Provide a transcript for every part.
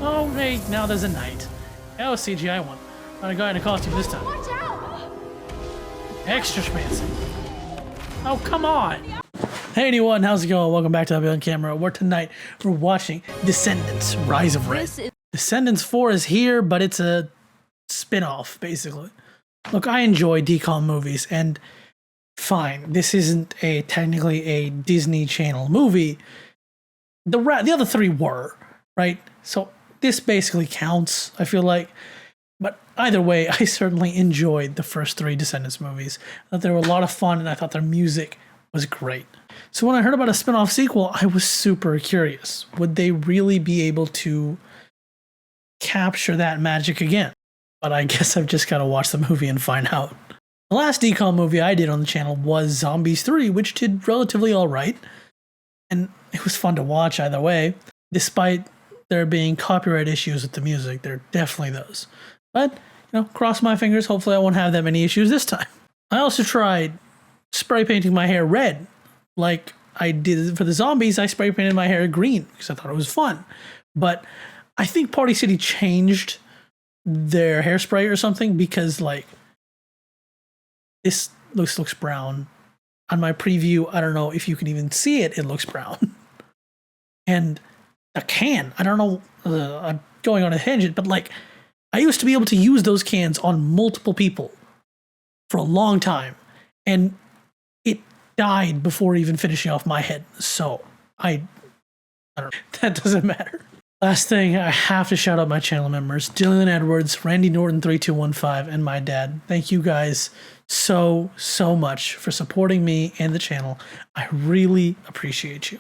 Oh, hey, now there's a knight. Oh, CGI one. Not a guy in a costume this time. Watch out! Extra schmancy. Oh, come on. Hey, anyone, how's it going? Welcome back to Abhi on Camera, where tonight we're watching Descendants, Rise of Red. Descendants 4 is here, but it's a spin-off, basically. Look, I enjoy decom movies, and fine, this isn't technically a Disney Channel movie. The other three were, right? So this basically counts, I feel like. But either way, I certainly enjoyed the first three Descendants movies. I thought they were a lot of fun, and I thought their music was great. So when I heard about a spin-off sequel, I was super curious. Would they really be able to capture that magic again? But I guess I've just got to watch the movie and find out. The last decom movie I did on the channel was Zombies 3, which did relatively alright. And it was fun to watch either way. Despite there being copyright issues with the music, there are definitely those. But, you know, cross my fingers, hopefully I won't have that many issues this time. I also tried spray painting my hair red. Like I did for the zombies, I spray painted my hair green because I thought it was fun. But I think Party City changed their hairspray or something, because like this looks brown. On my preview, I don't know if you can even see it, it looks brown. And a can, I don't know, I'm going on a tangent, but like I used to be able to use those cans on multiple people for a long time, and it died before even finishing off my head. So I don't know, that doesn't matter. Last thing, I have to shout out my channel members, Dylan Edwards, Randy Norton 3215, and my dad. Thank you guys so much for supporting me and the channel. I really appreciate you.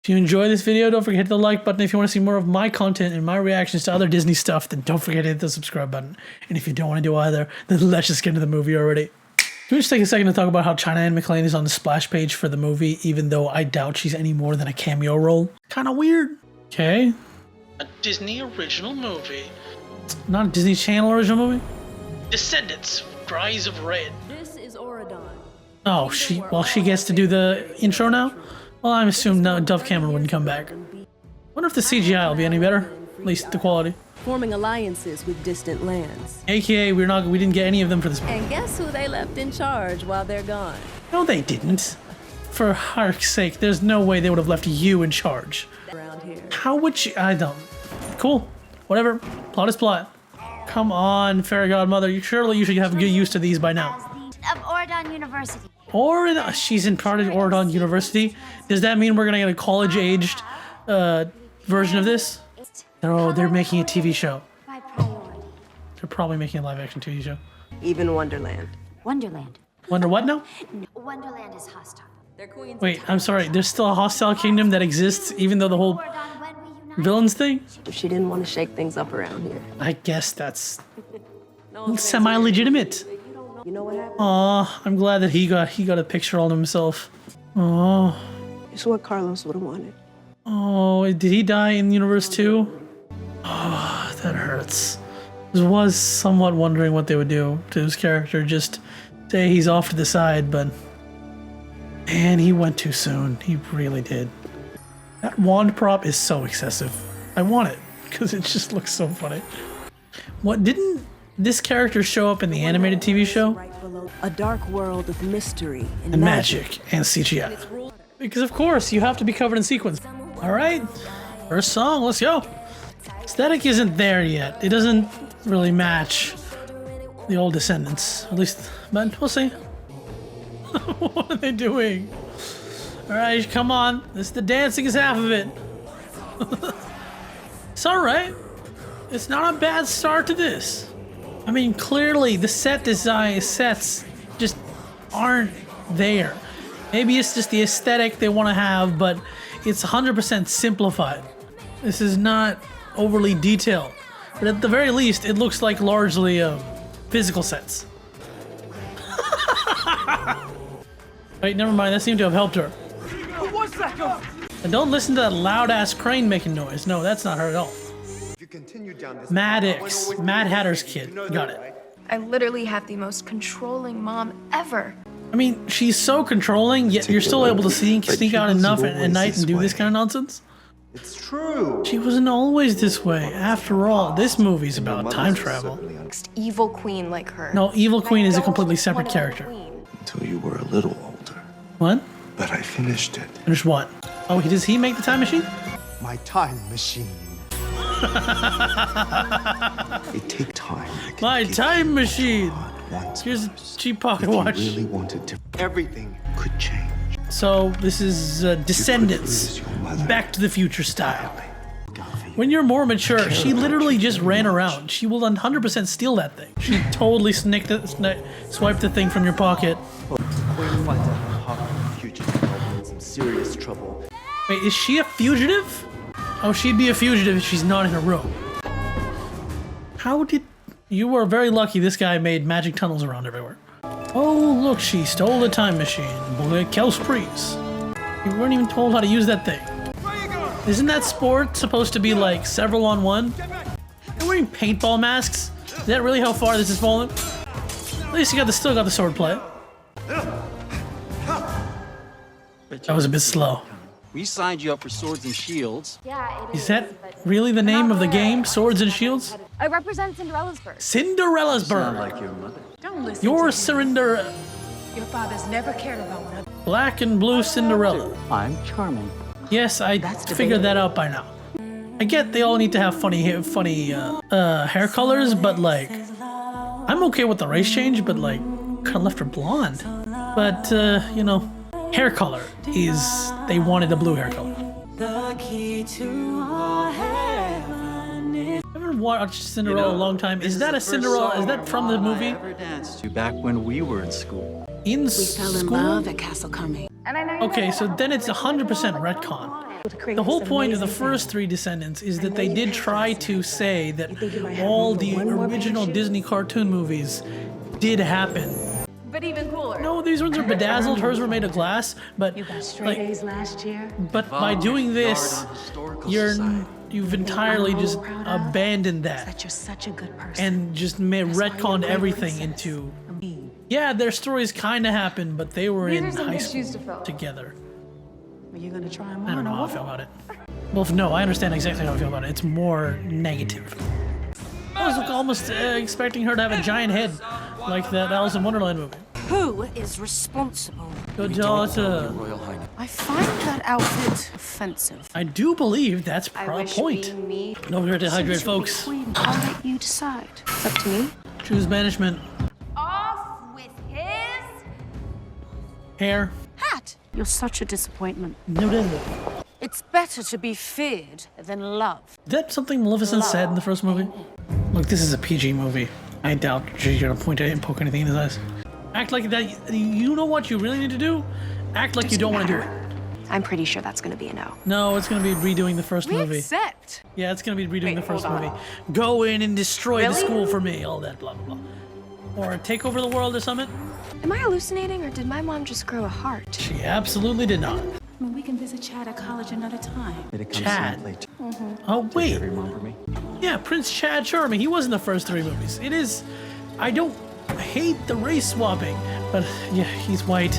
If you enjoy this video, don't forget to hit the like button. If you want to see more of my content and my reactions to other Disney stuff, then don't forget to hit the subscribe button. And if you don't want to do either, then let's just get into the movie already. Can we just take a second to talk about how China Anne McClain is on the splash page for the movie, even though I doubt she's any more than a cameo role? Kind of weird. Okay. A Disney original movie. Not a Disney Channel original movie? Descendants, Rise of Red. This is Oradon. Oh, she gets to do the intro now? Well, I'm assuming no, Dove Cameron wouldn't come back. Wonder if the CGI will be any better, at least the quality. Forming alliances with distant lands. AKA, we didn't get any of them for this movie. And guess who they left in charge while they're gone? No, they didn't. For heart's sake, there's no way they would have left you in charge. Around here. How would you? I don't. Cool. Whatever. Plot is plot. Come on, fairy godmother. Surely you should have good use to these by now. Of Oradon University. She's in part of Oradon University. Does that mean we're gonna get a college-aged version of this? Oh, they're making a TV show. My priority. They're probably making a live-action TV show. Even Wonderland. Wonderland. Wonder what now? Wonderland is hostile. Their queens. Wait, I'm sorry. There's still a hostile kingdom that exists, even though the whole Oradon, when we unite. villains thing? She didn't want to shake things up around here. I guess that's semi-legitimate. You know what happened? Aw, I'm glad that he got a picture all to himself. Oh, It's what Carlos would have wanted. oh, did he die in universe 2? Oh, that hurts. I was somewhat wondering what they would do to his character. Just say he's off to the side, but man, he went too soon. He really did. That wand prop is so excessive. I want it because it just looks so funny. What, didn't this character show up in the animated TV show? Right below a dark world of mystery And magic and CGI. Because of course you have to be covered in sequins. All right, first song, let's go. Aesthetic isn't there yet. It doesn't really match the old Descendants, at least, but we'll see. What are they doing? All right, come on. The dancing is half of it. It's all right. It's not a bad start to this. I mean, clearly the sets just aren't there. Maybe it's just the aesthetic they want to have, but it's 100% simplified. This is not overly detailed, but at the very least, it looks like largely physical sets. Wait, never mind. That seemed to have helped her. And don't listen to that loud-ass crane making noise. No, that's not her at all. Maddox, Mad Hatter's kid. Got it. I literally have the most controlling mom ever. I mean, she's so controlling, yet you're still able to sneak out enough at night and do this kind of nonsense? It's true. She wasn't always this way. After all, this movie's Your about mother's time was travel. certainly Evil queen like her. No, Evil Queen is a Don't completely want separate a character. queen. until you were a little older. What? But I finished it. Finish what? Oh, does he make the time machine? My time machine. It take time. to get My gifts time you machine. want once Here's a first. cheap pocket If you watch. really wanted to, everything could change. So this is Descendants, lose your mother. Back to the Future style. When you're more mature, she literally just ran around. She will 100% steal that thing. She totally swiped the thing from your pocket. Queen finds out her hot fugitive will be in some serious trouble. Wait, is she a fugitive? Oh, she'd be a fugitive if she's not in her room. How did... You were very lucky this guy made magic tunnels around everywhere. Oh, look, she stole the time machine. Kels Priest. You weren't even told how to use that thing. Isn't that sport supposed to be like several on one? They're wearing paintball masks? Is that really how far this has fallen? At least you still got the sword play. That was a bit slow. We signed you up for swords and shields. Yeah, it Is that really the name of the game? Swords and Shields? I represent Cinderella's bird. Cinderella's Sound bird. like your mother. Don't listen Your to him. Cinder... Your father's never cared about what other... Black and blue Cinderella. I'm charming. Yes, I figured that out by now. I get they all need to have funny hair colors, but like, I'm okay with the race change, but like, kind of left her blonde. But, you know, hair color is, they wanted a blue hair color. I haven't watched Cinderella in a long time. Is that a Cinderella? Is that from the movie? Ever danced to back when we were in school. In Fell in school? love at Castle Cumming. Okay, so then it's 100% retcon. The whole point of the first three Descendants is that they did try to say that all the original Disney cartoon movies did happen. But even cooler. No, these ones are bedazzled. Hers were made of glass, but You got straight like, A's last year. but by doing this, you've entirely just abandoned that That you're such a good person. and just made retconned everything into. Yeah, their stories kind of happened, but they were in high school together. Are you gonna try them I on? don't know or how I what? feel about it. Well, no, I understand exactly how I feel about it. It's more negative. I was almost expecting her to have a giant head, like that Alice in Wonderland movie. Who is responsible? Your daughter. I find that outfit offensive. I do believe that's a point. No here to hydrate, folks. I'll let you decide. It's up to me. Choose banishment. Off with his Hair. Hat! You're such a disappointment. No, no, no. It's better to be feared than loved. Is that something Maleficent said in the first movie? Look, this is a PG movie. I doubt you're gonna point at it and poke anything in his eyes. Act like that. You know what you really need to do? Act like you don't want to do it. I'm pretty sure that's gonna be a no. No, it's gonna be redoing the first movie. Accept. Yeah, it's gonna be redoing the first movie. Go in and destroy the school for me. All that blah blah blah. Or take over the world or something. Am I hallucinating or did my mom just grow a heart? She absolutely did not. Well, we can visit Chad at college another time. Did it come Chad. late? Oh wait. Every mom for me. Yeah, Prince Chad Charming. He was in the first three movies. It is. I don't hate the race swapping, but yeah, he's white.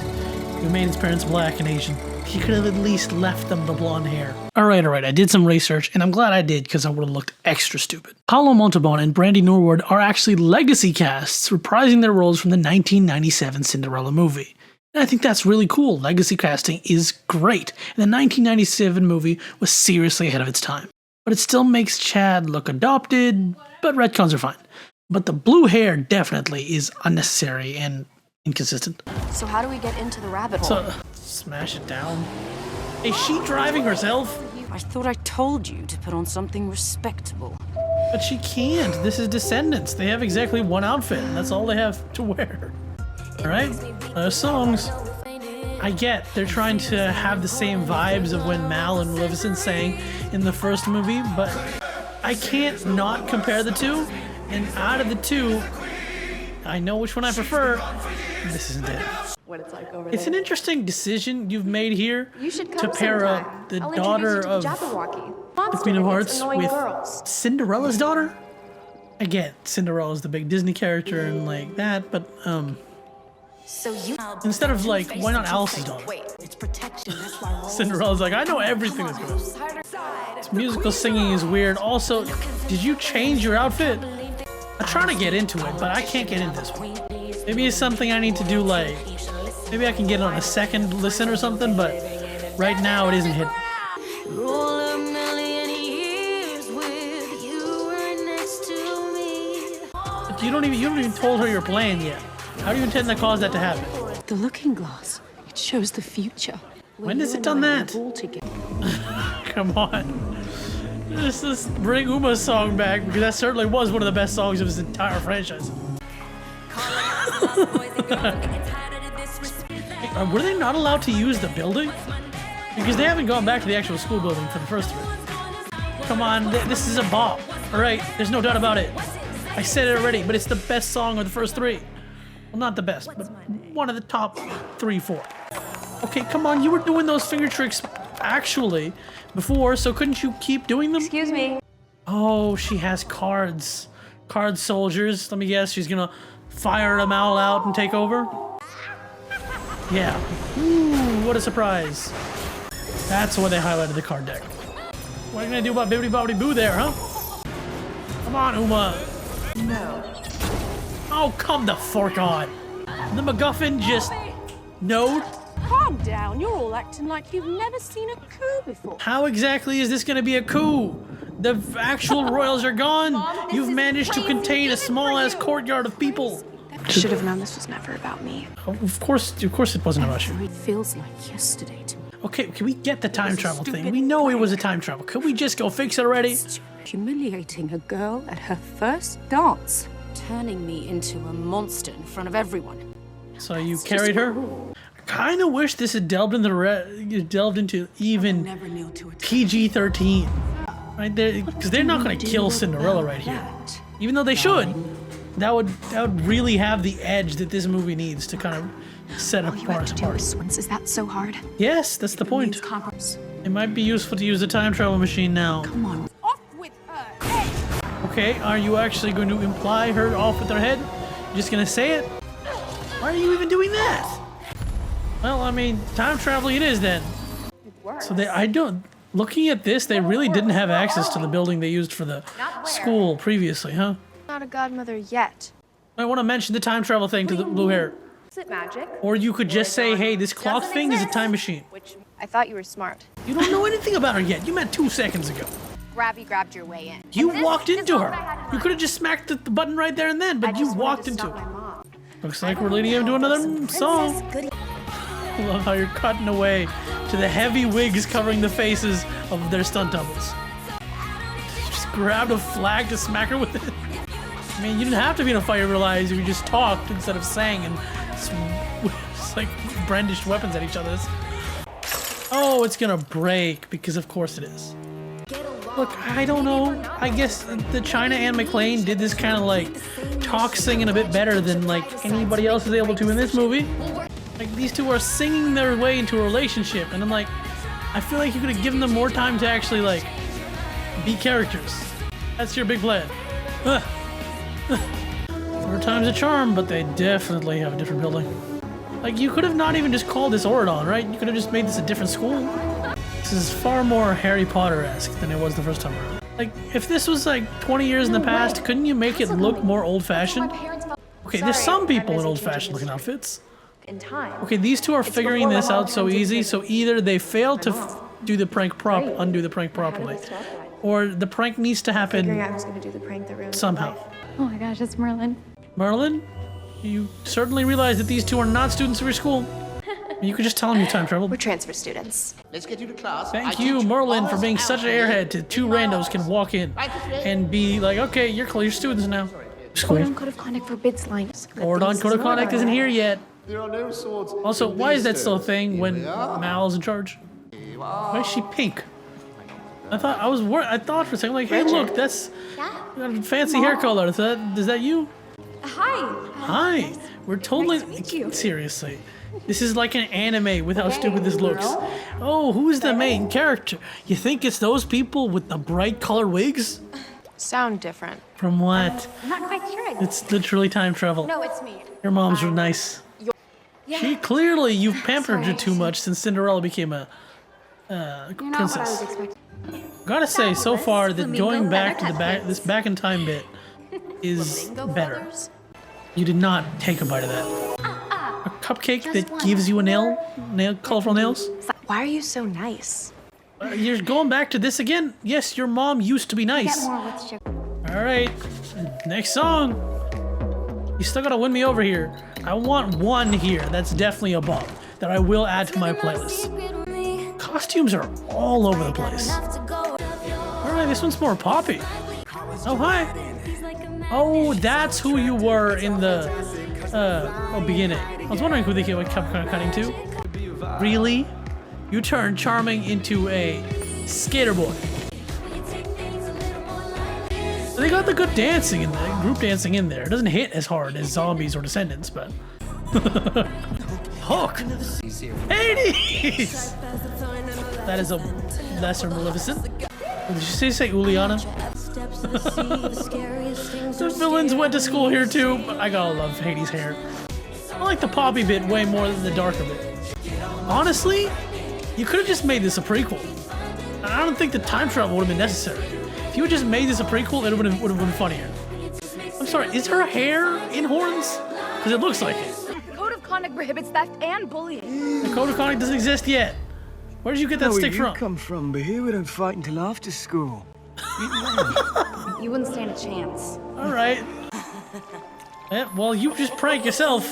He made his parents black and Asian. He could have at least left them the blonde hair. All right. I did some research, and I'm glad I did because I would have looked extra stupid. Paolo Montalban and Brandy Norwood are actually legacy casts reprising their roles from the 1997 Cinderella movie. And I think that's really cool. Legacy casting is great. And the 1997 movie was seriously ahead of its time. But it still makes Chad look adopted, but retcons are fine. But the blue hair definitely is unnecessary and inconsistent. So how do we get into the rabbit hole? So, smash it down. Is she driving herself? I thought I told you to put on something respectable. But she can't. This is Descendants. They have exactly one outfit, and that's all they have to wear. Alright? Songs. I get they're trying to have the same vibes of when Mal and Maleficent sang in the first movie, but I can't not compare the two. And out of the two, I know which one I prefer. This isn't it. What it's like over It's an interesting decision you've made here You should to come pair sometime. up the I'll daughter introduce you of to the Jabberwocky. the Monster Queen of that Hearts gets annoying with girls. Cinderella's daughter. I get Cinderella's the big Disney character and like that, but So you instead of like, why not Alice's daughter? It's protection. That's why Cinderella's like, I know everything that's going on. This musical singing is weird. Also, did you change your outfit? I'm trying to get into it, but I can't get into this one. Maybe it's something I need to do, like, maybe I can get it on a second listen or something, but right now it isn't hitting. But you don't even told her you're playing yet. How do you intend to cause that to happen? The looking glass. It shows the future. When has it done that? Come on. Let's bring Uma's song back, because that certainly was one of the best songs of this entire franchise. Were they not allowed to use the building? Because they haven't gone back to the actual school building for the first three. Come on, this is a bop. Alright, there's no doubt about it. I said it already, but it's the best song of the first three. Well, not the best, but one of the top 3, 4. Okay, come on, you were doing those finger tricks actually before, so couldn't you keep doing them? Excuse me. Oh, she has cards. Card soldiers. Let me guess, she's gonna fire them all out and take over? Yeah. Ooh, what a surprise. That's why they highlighted the card deck. What are you gonna do about Bibbidi Bobbidi Boo there, huh? Come on, Uma. No. Oh, come the fork on. The MacGuffin just... No. Calm down. You're all acting like you've never seen a coup before. How exactly is this gonna be a coup? The actual royals are gone. You've managed to contain a small-ass courtyard of people. I should have known this was never about me. Of course it wasn't about you. It feels like yesterday to me. Okay, can we get the time travel thing? We know it was a time travel. Could we just go fix it already? Humiliating a girl at her first dance. Turning me into a monster in front of everyone. So you carried her? I kind of wish this had delved into even PG-13. Right there, because they're not going to kill Cinderella right here. Even though they should. That would really have the edge that this movie needs to kind of set it apart. Is that so hard? Yes, that's the point. It might be useful to use the time travel machine now. Come on. Off with her. Okay, are you actually going to imply her off with her head? You're just going to say it? Why are you even doing that? Well, I mean, time travel it is then. So looking at this, they really didn't have access to the building they used for the school previously, huh? Not a godmother yet. I want to mention the time travel thing to the blue hair. Is it magic? Or you could just say, hey, this clock thing is a time machine. Which I thought you were smart. You don't know anything about her yet. You met 2 seconds ago. Grabby grabbed your way in. You walked into her. You could have just smacked the button right there and then, but you walked into it. Looks like we're leading into another song. I love how you're cutting away to the heavy wigs covering the faces of their stunt doubles. Just grabbed a flag to smack her with it. I mean, you didn't have to be in a fight to realize you just talked instead of sang and just like brandished weapons at each other. Oh, it's gonna break because of course it is. Look, I don't know. I guess the China Anne McClain did this kind of like talk singing a bit better than like anybody else is able to in this movie. Like these two are singing their way into a relationship, and I'm like, I feel like you could have given them more time to actually like be characters. That's your big plan. Third time's a charm, but they definitely have a different building. Like you could have not even just called this Oridon, right? You could have just made this a different school. This is far more Harry Potter-esque than it was the first time around. Like, if this was like 20 years in the past, couldn't you make it look more old-fashioned? Okay, there's some people in old-fashioned looking outfits. Okay, these two are figuring this out so easy, so either they failed to undo the prank properly, or the prank needs to happen somehow. Oh my gosh, it's Merlin. Merlin, you certainly realize that these two are not students of your school. You could just tell them you time traveled. We're transfer students. Let's get you to class. Thank you, Merlin, for being such an airhead to 2 randos can walk in and be like, okay, you're students now. Oridon Code of Conduct forbids lines. Oridon Code of Conduct isn't here yet. There are no swords. Also, why is that still a thing when Mal's in charge? Why is she pink? I thought for a second, like, hey, look, that's a fancy hair color. Is that you? Hi. Hi. We're totally seriously. This is like an anime with how stupid this looks. Oh, who's the main character? You think it's those people with the bright colored wigs? Sound different. From what? I'm not quite sure. It's literally time travel. No, it's me. Your moms were nice. You've pampered her too much since Cinderella became a princess. Expecting. Gotta say, so far that going back to this back in time bit is better. You did not take a bite of that. A cupcake that gives you a colorful nails. Why are you so nice? You're going back to this again? Yes, your mom used to be nice. All right, next song. You still gotta win me over here. I want one here that's definitely above that I will add to my playlist. Costumes are all over the place. All right, this one's more poppy. Oh, hi. Oh, that's who you were in the beginning. I was wondering who they kept cutting to. Really? You turned Charming into a skater boy. They got the good dancing in there, group dancing in there. It doesn't hit as hard as Zombies or Descendants, but... Hook! Hades! That is a lesser Maleficent. Did you say Uliana? The villains went to school here too, but I gotta love Hades' hair. I like the poppy bit way more than the darker bit. Honestly, you could have just made this a prequel. And I don't think the time travel would have been necessary. If you had just made this a prequel, it would have been funnier. I'm sorry, is her hair in horns? Because it looks like it. Code of conduct prohibits theft and bullying. The code of conduct doesn't exist yet. Where did you get that stick from? Come from, but here we don't fight until after school. You wouldn't stand a chance. All right. Yeah, well, you just prank yourself.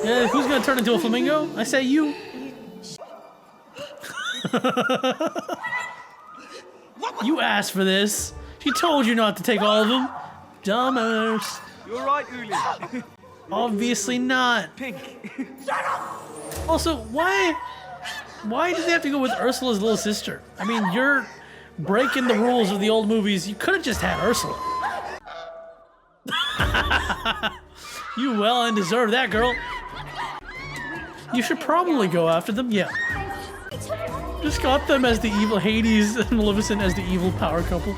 Yeah, who's gonna turn into a flamingo? I say you. You asked for this. She told you not to take all of them. Dumbers. You're right, Uli. Obviously not. Pink. Also, why did they have to go with Ursula's little sister? I mean, you're breaking the rules of the old movies. You could have just had Ursula. You well and deserve that, girl. You should probably go after them. Yeah. Just got them as the evil Hades and Maleficent as the evil power couple.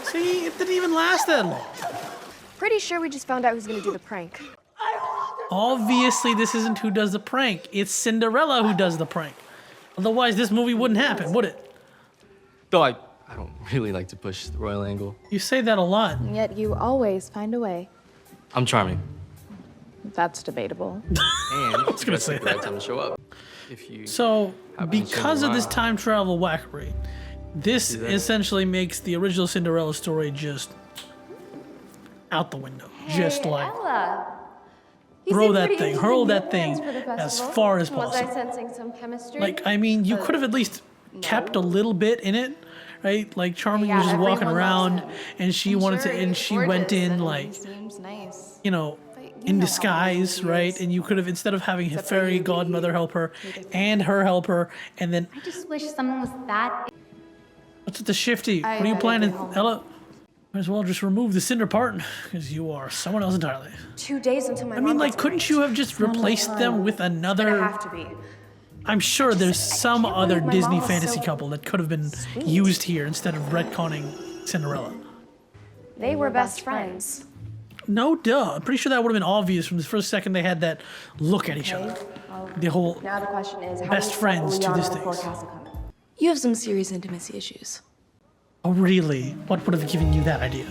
See, it didn't even last that long. Pretty sure we just found out who's gonna do the prank. Obviously, this isn't who does the prank. It's Cinderella who does the prank. Otherwise, this movie wouldn't happen, would it? Though I don't really like to push the royal angle. You say that a lot. And yet you always find a way. I'm charming. That's debatable. And I was gonna say the right time to show up. If you So, happen to change because your of this mind. time travel whackery, this essentially makes the original Cinderella story just out the window. Just like throw that thing, hurl that thing as far as possible. sensing some chemistry? Like, I mean, you could have at least kept a little bit in it, right? Like Charming was just walking around, and she wanted to, and she went in like, Seems nice. you know, in disguise, right? And you could have, instead of having a fairy godmother help her and her help her, and then I just wish someone was that. what's with the shifty? What are you planning, Ella? Might as well just remove the cinder part, because you are someone else entirely. 2 days until my I mean, like, couldn't you have just replaced them with another? have to be. I'm sure there's some other Disney fantasy couple that could have been used here instead of retconning Cinderella. They were best friends. No, duh. I'm pretty sure that would have been obvious from the first second they had that look at each other. The whole Now the question is, how best do you friends to this Uliana before thing. Castle coming? You have some serious intimacy issues. Oh, really? What would have given you that idea?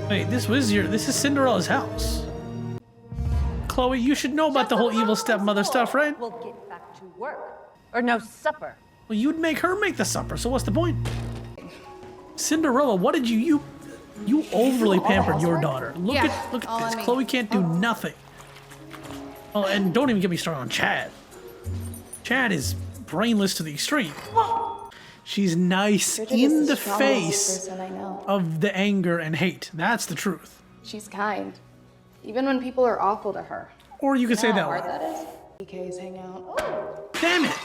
Wait, this is Cinderella's house. Chloe, you should know about the whole evil stepmother stuff, right? We'll get back to work. Or no supper. Well, you'd make her make the supper, so what's the point? Cinderella, what did you overly pampered your daughter. Look at this. Chloe can't do nothing. Oh, and don't even get me started on Chad. Chad is brainless to the extreme. She's nice in the face of the anger and hate. That's the truth. She's kind. Even when people are awful to her. Or you could say that hard way. that is. PKs hang out. Damn it!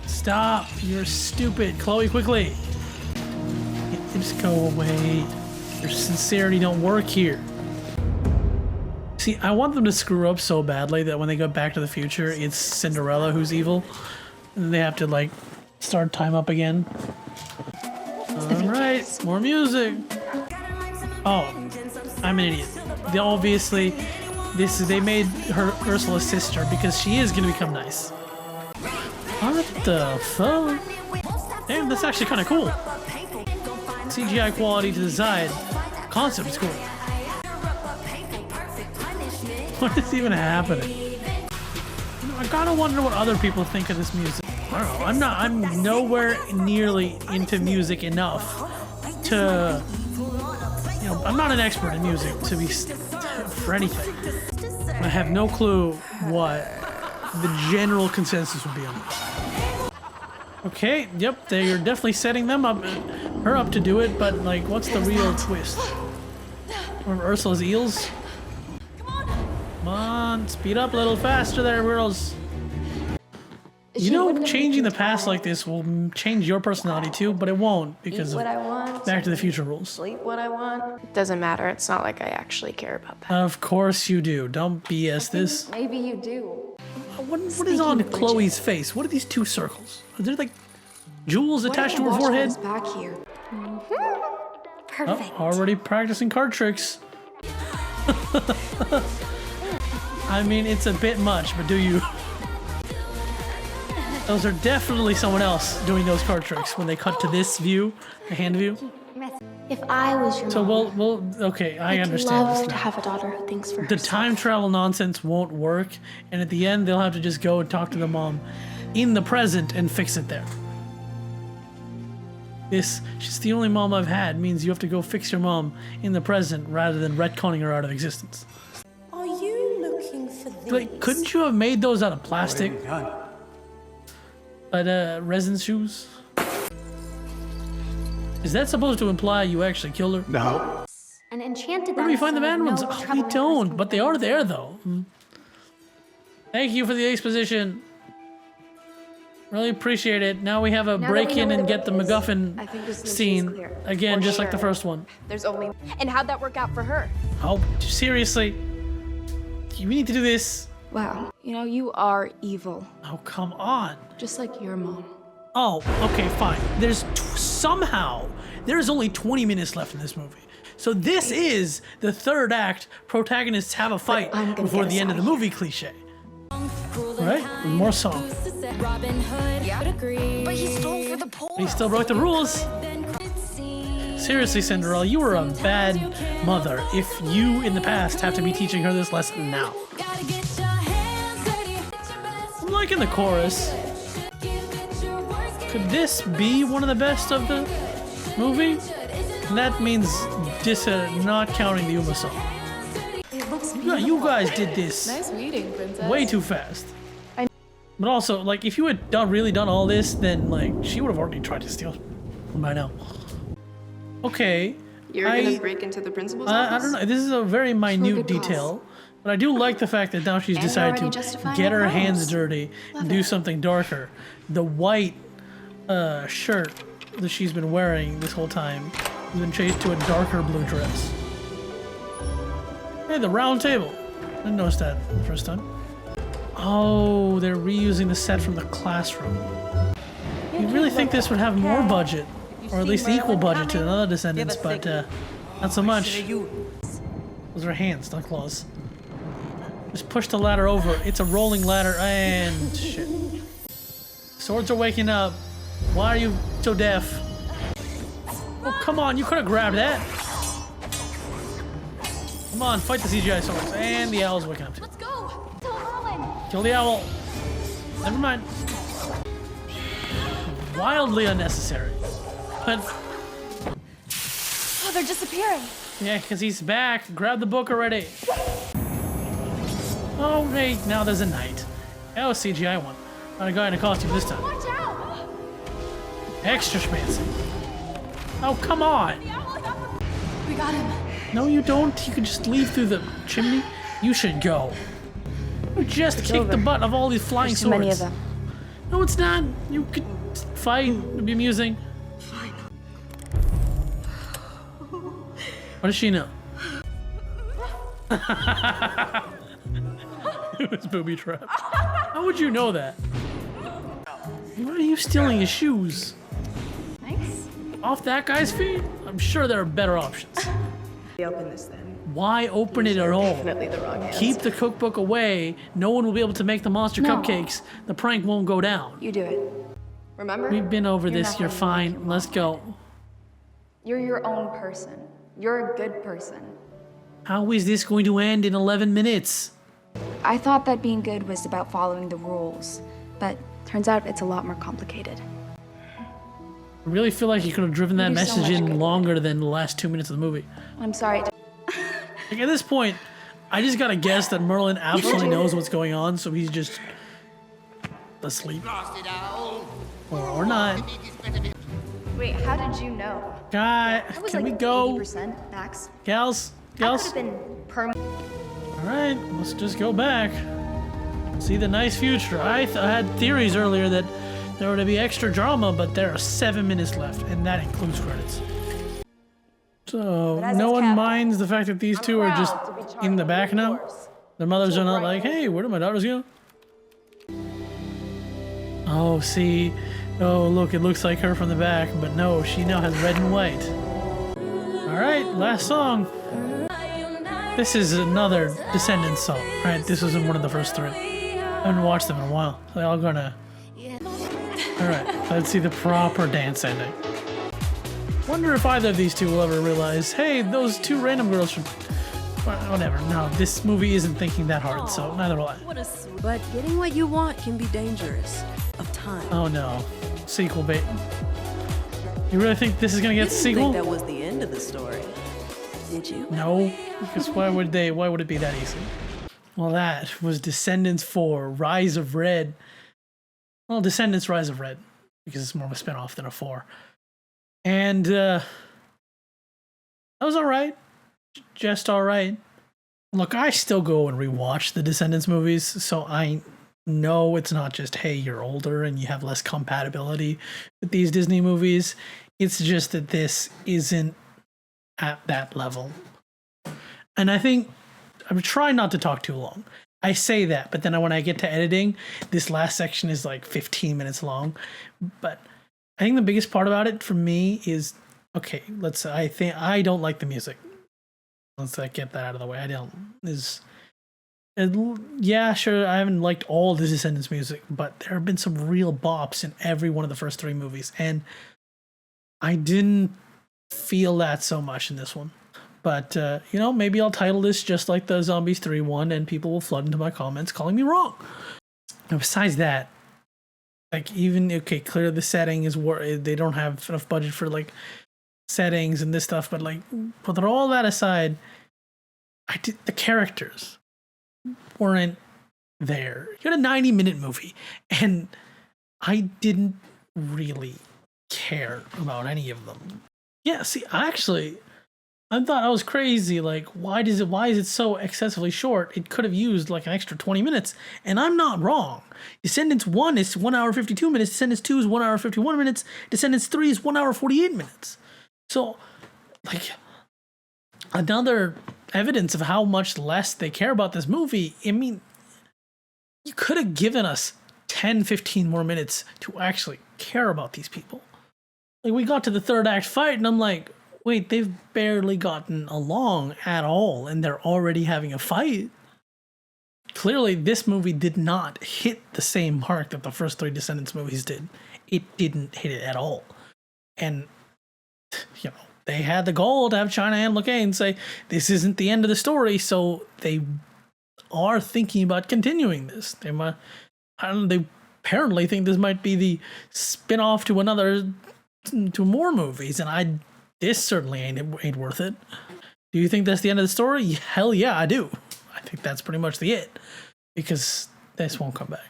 Stop. You're stupid. Chloe, quickly. Just go away. Your sincerity don't work here. See, I want them to screw up so badly that when they go back to the future, it's Cinderella who's evil. And they have to, like, start time up again. Alright, more music. Oh, I'm an idiot. They made her Ursula's sister because she is gonna become nice. What the fuck? Damn, that's actually kind of cool. CGI quality to the side. Concept is cool. What is even happening? You know, I gotta wonder what other people think of this music. I don't know. I'm nowhere nearly into music enough to, you know, I'm not an expert in music to be for anything. I have no clue what the general consensus would be on this. Okay, yep, they're definitely setting them up, her up to do it, but like, what's the real twist? Or Ursula's eels? Come on, speed up a little faster there, girls. You know, changing the past like this will change your personality too, but it won't because of Back to the Future rules. Sleep what I want. It doesn't matter. It's not like I actually care about that. Of course you do. Don't BS this. Maybe you do. What is on Chloe's face? What are these two circles? Are there like jewels attached to her forehead? Back here. Perfect. Oh, already practicing card tricks. I mean, it's a bit much, but do you? Those are definitely someone else doing those card tricks when they cut to this view, the hand view. If I was your So mom, okay, I understand love this to now. have a daughter who thinks for The herself. time travel nonsense won't work, and at the end they'll have to just go and talk to the mom in the present and fix it there. She's the only mom I've had means you have to go fix your mom in the present rather than retconning her out of existence. Are you looking for this? Like, couldn't you have made those out of plastic? Resin shoes? Is that supposed to imply you actually killed her? No. An enchanted Where do we find the bad ones? no Oh, we trouble don't, but they are there though. Thank you for the exposition. Really appreciate it. Now we have a Now that break we know in where and the get the whip is, MacGuffin I think this scene is clear. again, For just like the sure. first one. There's only. And how'd that work out for her? Oh, seriously? We need to do this. Wow. You know, you are evil. Oh, come on. Just like your mom. Oh, okay, fine. Somehow, there's only 20 minutes left in this movie. So this is the third act, protagonists have a fight I'm gonna before get the us end of out the of movie cliche. Right? More song. But he stole for the poor. He still broke the rules. Seriously, Cinderella, you were a bad mother if you, in the past, have to be teaching her this lesson now. I'm liking the chorus. Could this be one of the best of the movie? And that means not counting the Uma song. It looks You guys did this reading, princess. way too fast. But also, like, if you had really done all this, then, like, she would have already tried to steal by now. Okay. You're gonna break into the principal's office? I don't know. This is a very minute detail. But I do like the fact that now she's decided already to justifying get her her hands crimes. dirty and do something darker. The white shirt that she's been wearing this whole time has been changed to a darker blue dress. Hey, the round table. Didn't notice that the first time. Oh, they're reusing the set from the classroom. You really think this would have more budget, or at least equal budget to another Descendants, but not so much. Those are hands, not claws. Just push the ladder over. It's a rolling ladder, and shit. Swords are waking up. Why are you so deaf? Oh, come on, you could have grabbed that. Come on, fight the CGI swords. And the owl's waking up too. Let's go. Tell Merlin. Kill the owl. Never mind. Wildly unnecessary. But Oh, they're disappearing. yeah, because he's back. Grab the book already. Oh, hey, now there's a knight. That was CGI one. Not a guy in a costume this time. Watch out. Extra schmancy. Oh, come on. We got him. No, you don't. You can just leave through the chimney. You should go. You just kicked the butt of all these flying There's too swords. many of them. No, it's not. You could fight. It'd be amusing. What does she know? It was booby trap. How would you know that? Why are you stealing his shoes? Thanks. Off that guy's feet? I'm sure there are better options. Open this then. Why open it at all? Definitely the wrong hands. Keep the cookbook away. No one will be able to make the monster No. cupcakes. The prank won't go down. You do it. Remember? We've been over You're this. You're nothing like fine. your Let's mom. go. You're your own person. You're a good person. How is this going to end in 11 minutes? I thought that being good was about following the rules, but turns out it's a lot more complicated. I really feel like you could have driven that You do so message much in good. longer than the last 2 minutes of the movie. I'm sorry. Like at this point, I just gotta guess that Merlin absolutely knows what's going on, so he's just asleep. Or not. Wait, how did you know? Guy, That was can like we go? 80% max. Gals? I could Gals? have been permanent. Alright, let's just go back. See the nice future. I had theories earlier that there would be extra drama, but there are 7 minutes left, and that includes credits. So, no one minds the fact that these two are just in the back now? Their mothers are not like, hey, where did my daughters go? Oh, see. Oh, look, it looks like her from the back, but no, she now has red and white. Alright, last song. This is another Descendants song, right? This wasn't one of the first three. I haven't watched them in a while. So they're all gonna... Alright, let's see the proper dance ending. Wonder if either of these two will ever realize, hey, those two random girls should... Whatever, no, this movie isn't thinking that hard, so neither will I. But getting what you want can be dangerous. Of time. Oh no, sequel bait. You really think this is gonna get a sequel? Think that was the end of the story, did you? No, because why would it be that easy? Well, that was Descendants 4, Rise of Red. Well, Descendants Rise of Red, because it's more of a spinoff than a 4. And, that was alright. Just alright. Look, I still go and rewatch the Descendants movies, so I know it's not just, hey, you're older and you have less compatibility with these Disney movies. It's just that this isn't at that level. And I think I'm trying not to talk too long. I say that, but then when I get to editing, this last section is like 15 minutes long. But I think the biggest part about it for me is, okay, I don't like the music. Let's get that out of the way. Yeah, sure, I haven't liked all the Descendants music, but there have been some real bops in every one of the first three movies, and I didn't feel that so much in this one. But, maybe I'll title this just like the Zombies 3 one, and people will flood into my comments calling me wrong. And besides that, clearly the setting is where they don't have enough budget for, settings and this stuff, but, put all that aside, the characters weren't there. You had a 90-minute movie, and I didn't really care about any of them. Yeah, see, I thought I was crazy. Why is it so excessively short? It could have used an extra 20 minutes, and I'm not wrong. Descendants 1 is 1 hour 52 minutes. Descendants 2 is 1 hour 51 minutes. Descendants 3 is 1 hour 48 minutes. So, another evidence of how much less they care about this movie. I mean, you could have given us 10, 15 more minutes to actually care about these people. We got to the third act fight, and I'm like, wait, they've barely gotten along at all, and they're already having a fight. Clearly, this movie did not hit the same mark that the first three Descendants movies did. It didn't hit it at all. And, they had the goal to have China and Locane say, this isn't the end of the story, so they are thinking about continuing this. They apparently think this might be the spin-off to more movies, and this certainly ain't worth it. Do you think that's the end of the story? Hell yeah, I do. I think that's pretty much it, because this won't come back.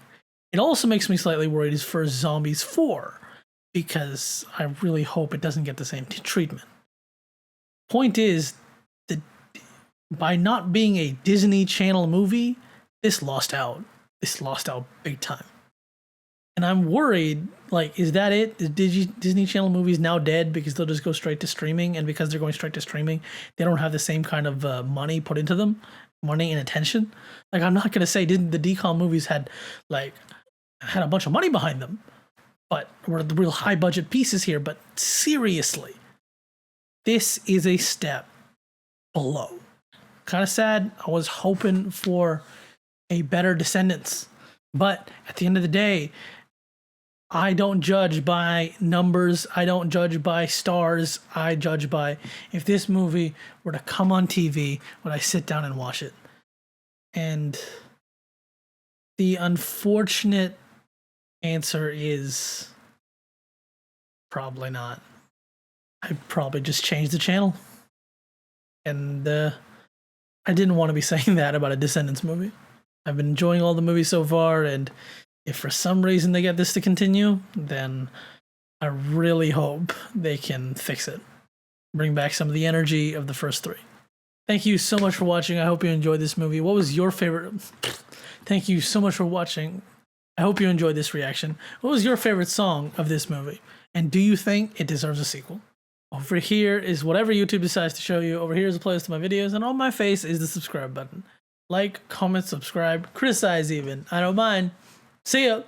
It also makes me slightly worried is for Zombies 4, because I really hope it doesn't get the same treatment. Point is that by not being a Disney Channel movie, this lost out. This lost out big time. And I'm worried, is that it? Is Disney Channel movies now dead because they'll just go straight to streaming? And because they're going straight to streaming, they don't have the same kind of money put into them, money and attention. I'm not going to say the DCOM movies had a bunch of money behind them, but were the real high budget pieces here. But seriously, this is a step below. Kind of sad. I was hoping for a better Descendants. But at the end of the day, I don't judge by numbers. I don't judge by stars. I judge by if this movie were to come on TV, would I sit down and watch it? And the unfortunate answer is probably not. I'd probably just change the channel. And I didn't want to be saying that about a Descendants movie. I've been enjoying all the movies so far, and if for some reason they get this to continue, then I really hope they can fix it. Bring back some of the energy of the first three. Thank you so much for watching. I hope you enjoyed this movie. What was your favorite? Thank you so much for watching. I hope you enjoyed this reaction. What was your favorite song of this movie? And do you think it deserves a sequel? Over here is whatever YouTube decides to show you. Over here is a playlist of my videos, and on my face is the subscribe button. Like, comment, subscribe, criticize even. I don't mind. See ya!